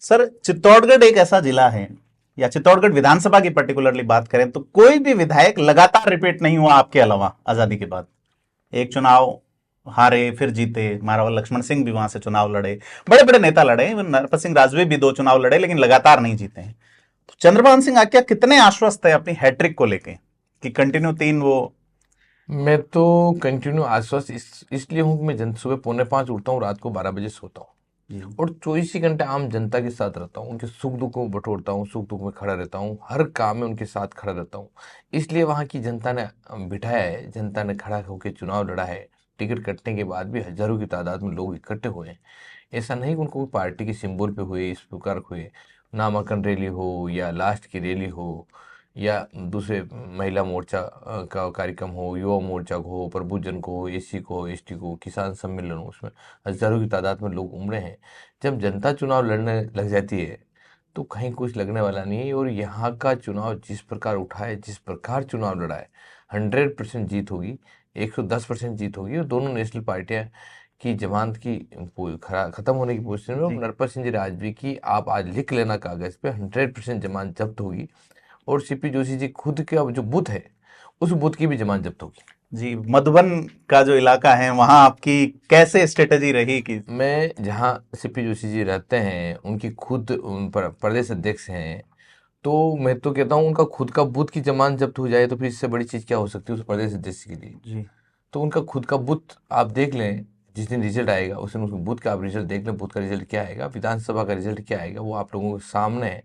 Sir, Chittorgarh एक ऐसा जिला है, या चित्तौड़गढ़ विधानसभा की पर्टिकुलरली बात करें तो कोई भी विधायक लगातार रिपीट नहीं हुआ आपके अलावा आजादी के बाद। एक चुनाव हारे, फिर जीते, मारावल लक्ष्मण सिंह भी वहां से चुनाव लड़े, बड़े बड़े नेता लड़े, नरपत सिंह राजवी भी 2 चुनाव लड़े, लेकिन लगातार नहीं जीते हैं। तो चंद्रभान सिंह आक्या कितने आश्वस्त है अपनी हैट्रिक को लेके कि कंटिन्यू 3 वो। मैं तो कंटिन्यू आश्वस्त इसलिए हूँ कि मैं सुबह 4:45 उठता हूँ, रात को 12 बजे सोता हूँ जी। और 24 ही घंटे आम जनता के साथ रहता हूँ, उनके सुख दुख को बटोरता हूँ, सुख दुख में खड़ा रहता हूँ, हर काम में उनके साथ खड़ा रहता हूँ। इसलिए वहाँ की जनता ने बिठाया है, जनता ने खड़ा होकर चुनाव लड़ा है। टिकट कटने के बाद भी हजारों की तादाद में लोग इकट्ठे हुए हैं। ऐसा नहीं कि उनको पार्टी के सिंबल पे हुए, इस प्रकार हुए, नामांकन रैली हो या लास्ट की रैली हो या दूसरे महिला मोर्चा का कार्यक्रम हो, युवा मोर्चा को हो, प्रबुद्धजन को हो, एससी को हो, एसटी को, किसान सम्मेलन हो, उसमें हजारों की तादाद में लोग उमड़े हैं। जब जनता चुनाव लड़ने लग जाती है तो कहीं कुछ लगने वाला नहीं है। और यहाँ का चुनाव जिस प्रकार उठा है, जिस प्रकार चुनाव लड़ा है, 100% जीत होगी, 110% जीत होगी। और दोनों नेशनल पार्टियां की जमानत की खत्म होने की पोजीशन में, और जी। नरपत सिंह जी राजवी की आप आज लिख लेना कागज पे, 100% जमानत जब्त होगी। और सीपी जोशी जी खुद के अब जो बुथ है, उस बुथ की भी जमानत जब्त होगी। जी, मधुबन का जो इलाका है वहां आपकी कैसे स्ट्रेटेजी रही कि। मैं जहाँ सीपी जोशी जी रहते हैं, उनकी खुद प्रदेश अध्यक्ष हैं, तो मैं तो कहता हूँ उनका खुद का बूथ की जमानत जब्त हो जाए तो फिर इससे बड़ी चीज़ क्या हो सकती है उस प्रदेश अध्यक्ष के लिए। जी। तो उनका खुद का बूथ आप देख लें, जिस दिन रिजल्ट आएगा उस दिन उसके बूथ का आप रिजल्ट देख लें, बूथ का रिजल्ट क्या आएगा, विधानसभा का रिजल्ट क्या आएगा, वो आप लोगों के सामने है।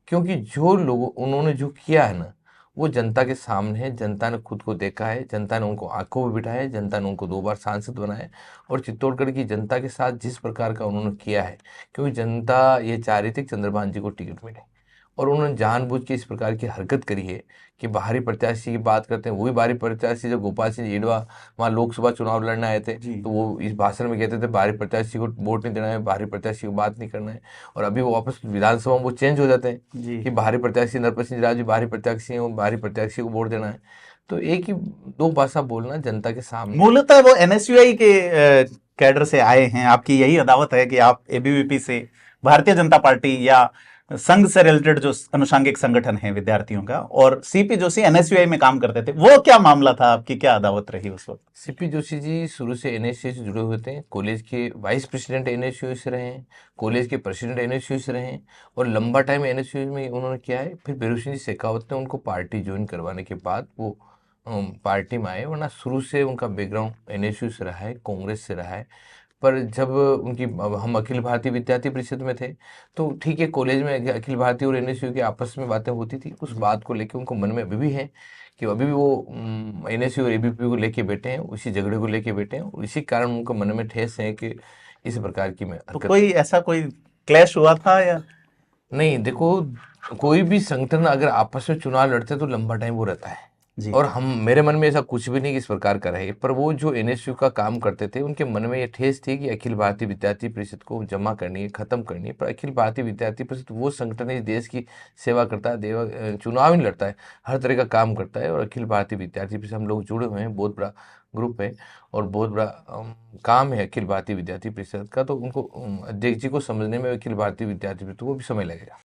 क्योंकि जो लोग उन्होंने जो किया है ना, वो जनता के सामने है। जनता ने खुद को देखा है, जनता ने उनको आंखों में बिठाया है, जनता ने उनको 2 बार सांसद बनाया है। और चित्तौड़गढ़ की जनता के साथ जिस प्रकार का उन्होंने किया है, क्योंकि जनता ये चाह रही थी कि चंद्रभान जी को टिकट मिले, और उन्होंने जानबूझ के इस प्रकार की हरकत करी है कि बाहरी प्रत्याशी की बात करते हैं, वही बाहरी प्रत्याशी जब गोपाल सिंह येडवा वहाँ लोकसभा चुनाव लड़ने आए थे, जी। तो वो इस भाषण में कहते थे बाहरी प्रत्याशी को वोट नहीं देना है, बाहरी प्रत्याशी को बात नहीं करना है। और अभी वो वापस विधानसभा में वो चेंज हो जाते हैं जी। कि बाहरी प्रत्याशी नरपत सिंह राजू बाहरी प्रत्याशी हैं, बाहरी प्रत्याशी को वोट देना है। तो एक ही दो भाषा बोलना जनता के सामने। मूलतः वो एनएसयूआई के कैडर से आए हैं, आपकी यही अदावत है कि आप एबीवीपी से, भारतीय जनता पार्टी या संघ से रिलेटेड जो अनुषांगिक संगठन है विद्यार्थियों का, और सीपी जोशी एनएसयूआई में काम करते थे, वो क्या मामला था, आपकी क्या अदावत रही उस वक्त। सीपी जोशी जी शुरू से एनएसयू से जुड़े हुए थे, कॉलेज के वाइस प्रेसिडेंट एनएसयू से रहे हैं, कॉलेज के प्रेसिडेंट एनएसयू से रहे हैं, और लंबा टाइम एनएसयू में उन्होंने किया है। फिर बेरोशी जी शेखावत ने उनको पार्टी ज्वाइन करवाने के बाद वो पार्टी में आए, वरना शुरू से उनका बैकग्राउंड एनएसयू से रहा है, कांग्रेस से रहा है। पर जब उनकी हम अखिल भारतीय विद्यार्थी परिषद में थे, तो ठीक है, कॉलेज में अखिल भारतीय और एनएसयू की आपस में बातें होती थी, उस जी। बात को लेकर उनको मन में अभी भी है कि अभी भी वो एनएसयू और एबीपी को लेके बैठे हैं, उसी झगड़े को लेके बैठे हैं, और इसी कारण उनको मन में ठेस है कि इस प्रकार की मैं तो हरकत। कोई ऐसा कोई क्लैश हुआ था या। नहीं, देखो, कोई भी संगठन अगर आपस में चुनाव लड़ते हैं तो लंबा टाइम वो रहता है। जी। और हम मेरे मन में ऐसा कुछ भी नहीं कि इस प्रकार का रहे, पर वो जो एनएसयू का काम करते थे उनके मन में ये ठेस थी कि अखिल भारतीय विद्यार्थी परिषद को जमा करनी है, खत्म करनी है। पर अखिल भारतीय विद्यार्थी परिषद वो संगठन है, देश की सेवा करता है, चुनाव नहीं लड़ता है, हर तरह का काम करता है। और अखिल भारतीय विद्यार्थी परिषद हम लोग जुड़े हुए हैं, बहुत बड़ा ग्रुप है और बहुत बड़ा काम है अखिल भारतीय विद्यार्थी परिषद का। तो उनको अध्यक्ष जी को समझने में अखिल भारतीय विद्यार्थी परिषद को भी समय लगेगा।